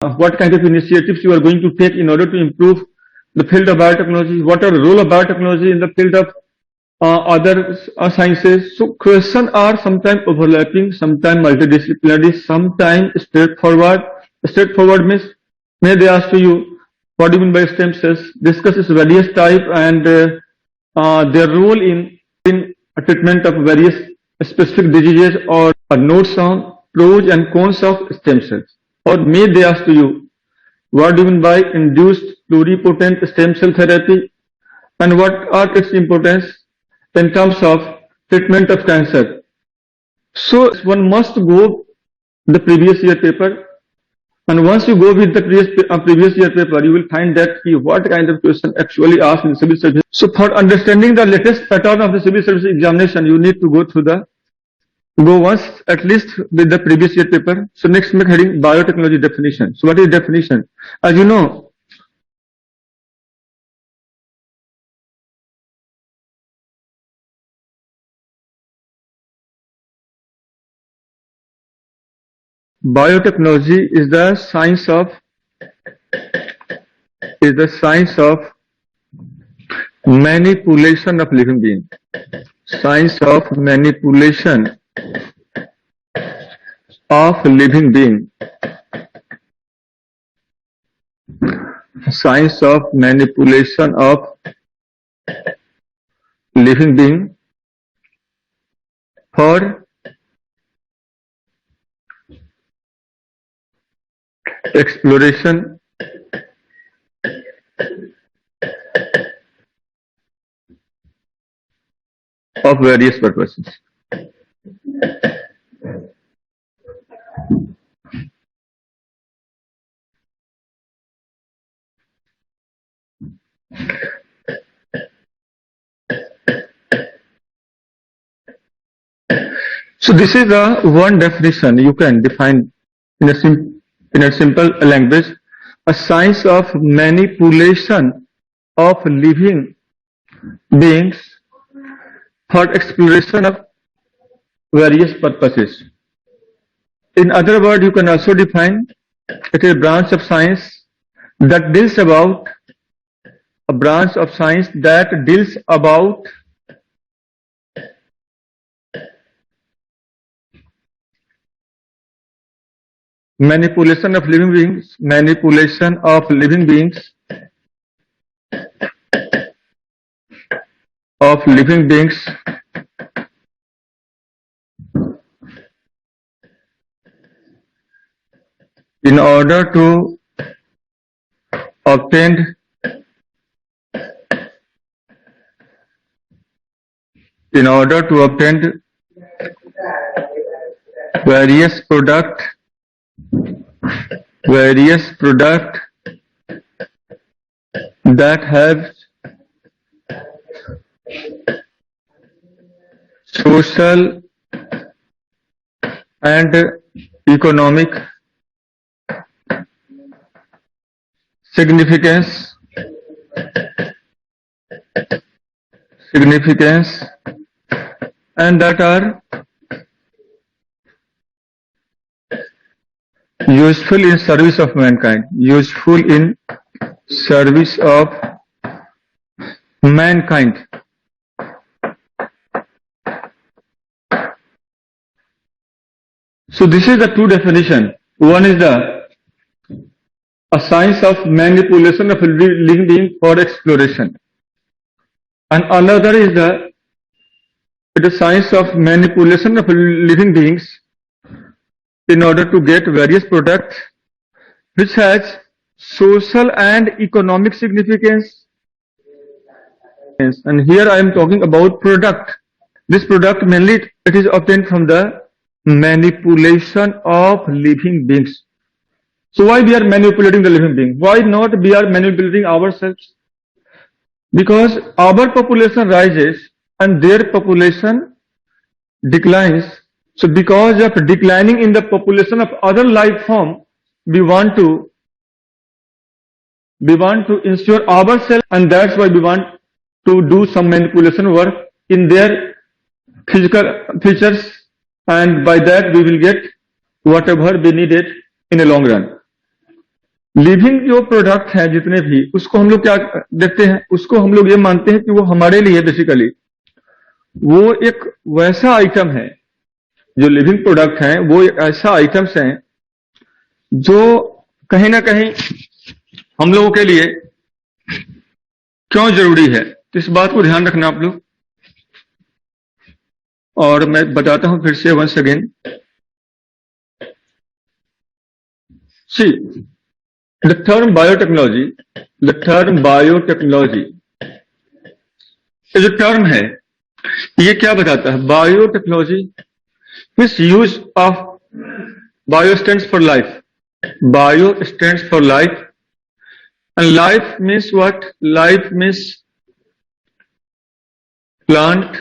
what kind of initiatives you are going to take in order to improve the field of biotechnology, what are the role of biotechnology in the field of other sciences. So questions are sometimes overlapping, sometimes multidisciplinary, sometimes straightforward. Straightforward means may they ask to you, what do you mean by stem cells? Discuss its various type and their role in a treatment of various specific diseases, or notes on pros and cons of stem cells. Or may they ask to you, what do you mean by induced pluripotent stem cell therapy, and what are its importance in terms of treatment of cancer? So one must go the previous year paper, and once you go with the previous year paper, you will find that what kind of question actually asked in civil service. So for understanding the latest pattern of the civil service examination, you need to go once at least with the previous year paper. So next make heading biotechnology definition. So what is definition? As you know, biotechnology is the science of manipulation of living being. Science of manipulation of living being. Science of manipulation of living being for exploration of various purposes. So this is the one definition you can define in a simple language: a science of manipulation of living beings for exploration of various purposes. In other words, you can also define it is a branch of science that deals about manipulation of living beings in order to obtain various product that have social and economic significance and that are useful in service of mankind. So this is the two definition. One is a science of manipulation of living being for exploration, and another is the science of manipulation of living beings in order to get various products which has social and economic significance. And here I am talking about product. This product mainly it is obtained from the manipulation of living beings. So why we are manipulating the living being? Why not we are manipulating ourselves? Because our population rises and their population declines. So because of declining in the population of other life form, we want to ensure ourselves, and that's why we want to do some manipulation work in their physical features, and by that we will get whatever we needed in the long run. Living जो product है जितने भी, उसको हम लोग क्या देखते हैं, उसको हम लोग ये मानते हैं कि वो हमारे लिए बेसिकली वो एक वैसा आइटम है, जो लिविंग प्रोडक्ट है वो एक ऐसा आइटम्स है जो कहीं ना कहीं हम लोगों के लिए क्यों जरूरी है। तो इस बात को ध्यान रखना आप लोग। और मैं बताता हूं फिर से once again. See the term biotechnology, the term biotechnology ये जो टर्म है ये क्या बताता है? Biotechnology means use of bio stands for life, bio stands for life, and life means what? Life means plant,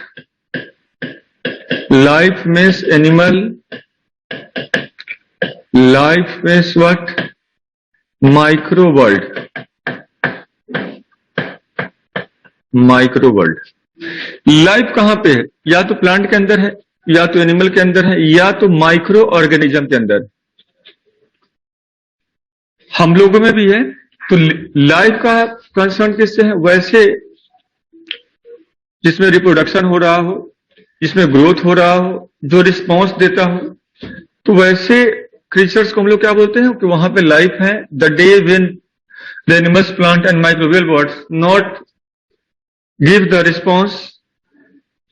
life means animal, life means what? Micro world, micro world. Life कहां पे है? या तो प्लांट के अंदर है, या तो एनिमल के अंदर है, या तो माइक्रो ऑर्गेनिज्म के अंदर। हम लोगों में भी है। तो लाइफ का कंसर्न किससे है? वैसे जिसमें रिप्रोडक्शन हो रहा हो, जिसमें ग्रोथ हो रहा हो, जो रिस्पॉन्स देता हो, तो वैसे क्रीचर्स को हम लोग क्या बोलते हैं कि वहां पे लाइफ है। The day when the animals, plant and microbial worlds not give the response,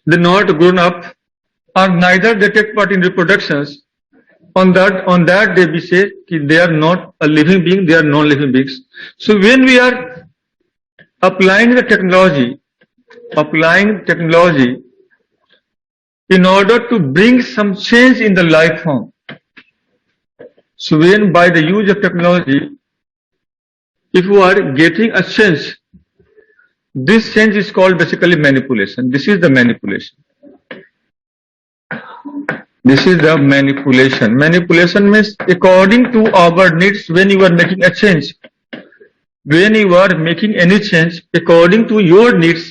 they not grown up, और neither they take part in reproductions, on that day we say they are not a living being, they are non-living beings. So when we are applying technology in order to bring some change in the life form, so when by the use of technology, if you are getting a change, this change is called basically manipulation. This is the manipulation. This is the manipulation. Manipulation means according to our needs. When you are making a change, when you are making any change according to your needs,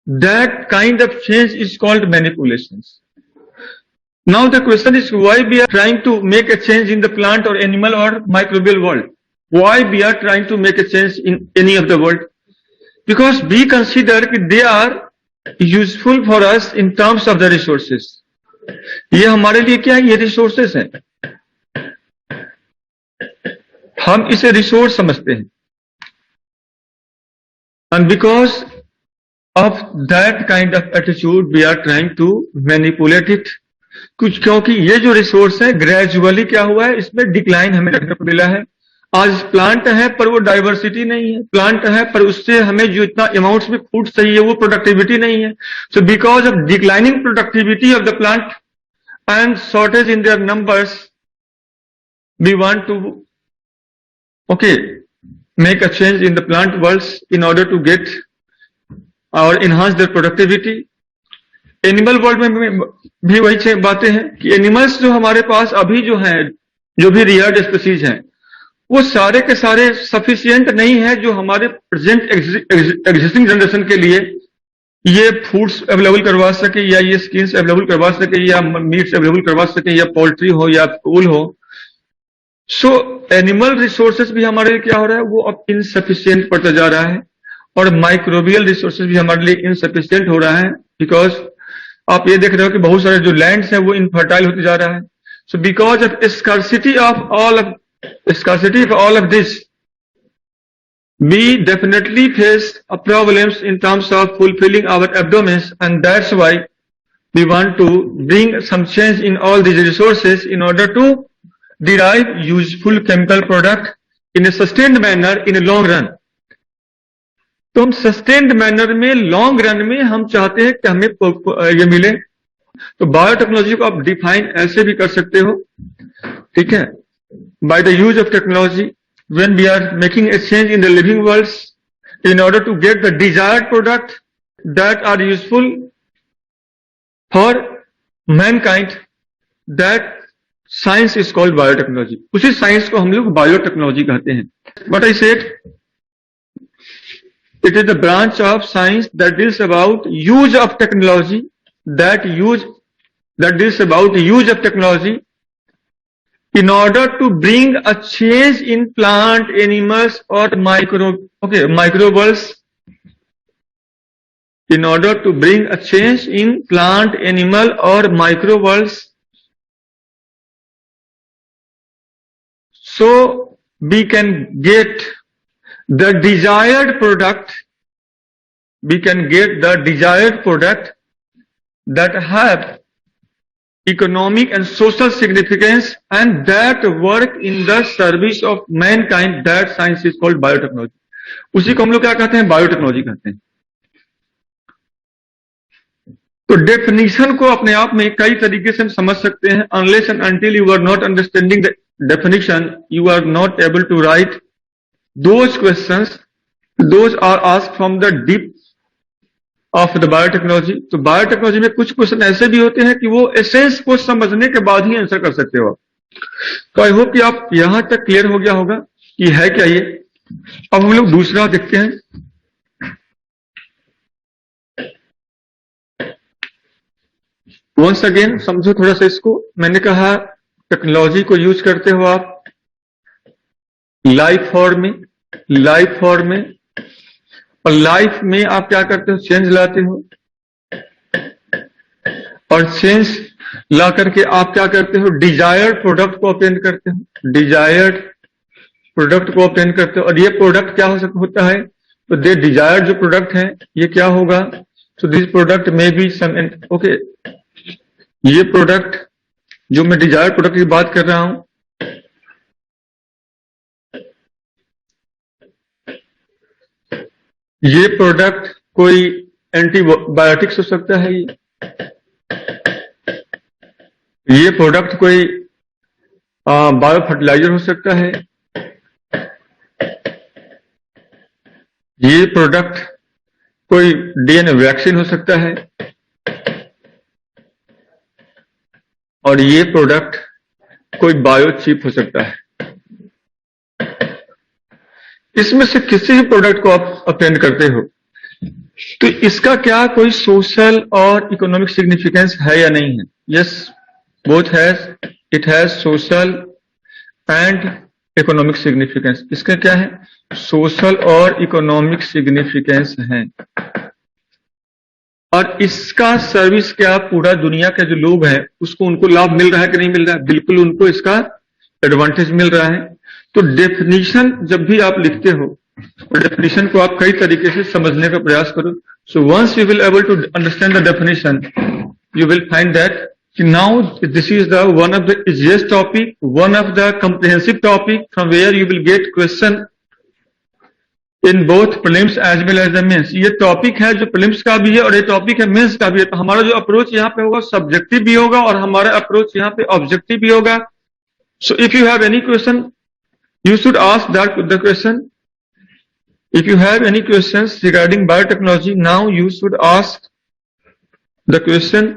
that kind of change is called manipulations. Now the question is, why we are trying to make a change in the plant or animal or microbial world? Why we are trying to make a change in any of the world? Because we consider that they are useful for us in terms of the resources. ये हमारे लिए क्या है? ये resources हैं, हम इसे resource समझते हैं। And because of that kind of attitude we are trying to manipulate it. कुछ क्योंकि ये जो रिसोर्स है ग्रेजुअली क्या हुआ है, इसमें डिक्लाइन हमें देखने को मिला है। आज प्लांट है पर वो डाइवर्सिटी नहीं है, प्लांट है पर उससे हमें जो इतना अमाउंट्स में फूड चाहिए वो प्रोडक्टिविटी नहीं है। So because of declining productivity of the plant and shortage in their numbers, we want to make a change in the plant worlds in order to get or enhance their productivity. Animal world में भी वही बातें हैं कि animals जो हमारे पास अभी जो हैं, जो भी रियर्ड स्पीसीज हैं, वो सारे के सारे सफिशिएंट नहीं है जो हमारे प्रेजेंट एग्जिस्टिंग जनरेशन के लिए ये फूड्स अवेलेबल करवा सके, या ये स्किन्स अवेलेबल करवा सके, या मीट्स अवेलेबल करवा सके, या पोल्ट्री हो या वूल हो। सो एनिमल रिसोर्सेज भी हमारे लिए क्या हो रहा है, वो अब इनसफिशिएंट पड़ता जा रहा है, और माइक्रोबियल रिसोर्सेज भी हमारे लिए इनसफिशिएंट हो रहा है। बिकॉज आप ये देख रहे हो कि बहुत सारे जो लैंड्स हैं वो इनफर्टाइल होते जा रहा है। So because of scarcity of all of this, we definitely face problems in terms of fulfilling our abdomens, and that's why we want to bring some change in all these resources in order to derive useful chemical product in a sustained manner in a long run. तो हम sustained manner में, long run में हम चाहते हैं कि हमें ये मिले। तो बायोटेक्नोलॉजी को आप डिफाइन ऐसे भी कर सकते हो, ठीक है, by the use of technology when we are making a change in the living worlds in order to get the desired product that are useful for mankind, that science is called biotechnology. उसी science को हम लोग biotechnology कहते हैं। But I said it is the branch of science that deals about use of technology, that deals about use of technology in order to bring a change in plant, animals or microbials, in order to bring a change in plant, animal or microbials, so we can get the desired product, that have economic and social significance and that work in the service of mankind. That science is called biotechnology. उसी को हम लोग क्या कहते हैं? Biotechnology कहते हैं. तो डेफिनेशन को अपने आप में कई तरीके से हम समझ सकते हैं. Unless and until you are not understanding the definition, you are not able to write those questions. Those are asked from the deep of the biotechnology. तो बायोटेक्नोलॉजी में कुछ क्वेश्चन ऐसे भी होते हैं कि वो एसेंस को समझने के बाद ही आंसर कर सकते हो आप. तो आई होप कि आप यहां तक क्लियर हो गया होगा कि है क्या ये. अब हम लोग दूसरा देखते हैं. वंस अगेन समझो थोड़ा सा इसको. मैंने कहा टेक्नोलॉजी को यूज करते हो आप लाइफ फॉर्म में, और लाइफ में आप क्या करते हो? चेंज लाते हो, और चेंज ला करके आप क्या करते हो? डिजायर्ड प्रोडक्ट को ऑब्टेन करते हो. और ये प्रोडक्ट क्या होता है? तो दे डिजायर्ड जो प्रोडक्ट है ये क्या होगा? सो दिस प्रोडक्ट में बी सम ओके. ये प्रोडक्ट जो मैं डिजायर्ड प्रोडक्ट की बात कर रहा हूं, ये प्रोडक्ट कोई एंटीबायोटिक्स हो सकता है, ये प्रोडक्ट कोई बायो फर्टिलाइजर हो सकता है, ये प्रोडक्ट कोई डीएनए वैक्सीन हो सकता है, और ये प्रोडक्ट कोई बायो चिप हो सकता है. इसमें से किसी भी प्रोडक्ट को आप ऑब्टेन करते हो तो इसका क्या कोई सोशल और इकोनॉमिक सिग्निफिकेंस है या नहीं है? Yes, both has, it has social and economic significance. इसका क्या है? सोशल और इकोनॉमिक सिग्निफिकेंस है. और इसका सर्विस क्या पूरा दुनिया के जो लोग हैं उसको उनको लाभ मिल रहा है कि नहीं मिल रहा है? बिल्कुल उनको इसका एडवांटेज मिल रहा है. तो डेफिनेशन जब भी आप लिखते हो तो डेफिनेशन को आप कई तरीके से समझने का प्रयास करो. So once you will able to understand the definition, you will find that now this is the one of the easiest topic, one of the comprehensive topic from where you will get question in both prelims as well as the mains. ये topic है जो prelims का भी है और ये topic है mains का भी है. तो हमारा जो अप्रोच यहाँ पे होगा सब्जेक्टिव भी होगा और हमारा अप्रोच यहाँ पे ऑब्जेक्टिव भी होगा. So if you have any question, you should ask the question. If you have any questions regarding biotechnology, now you should ask the question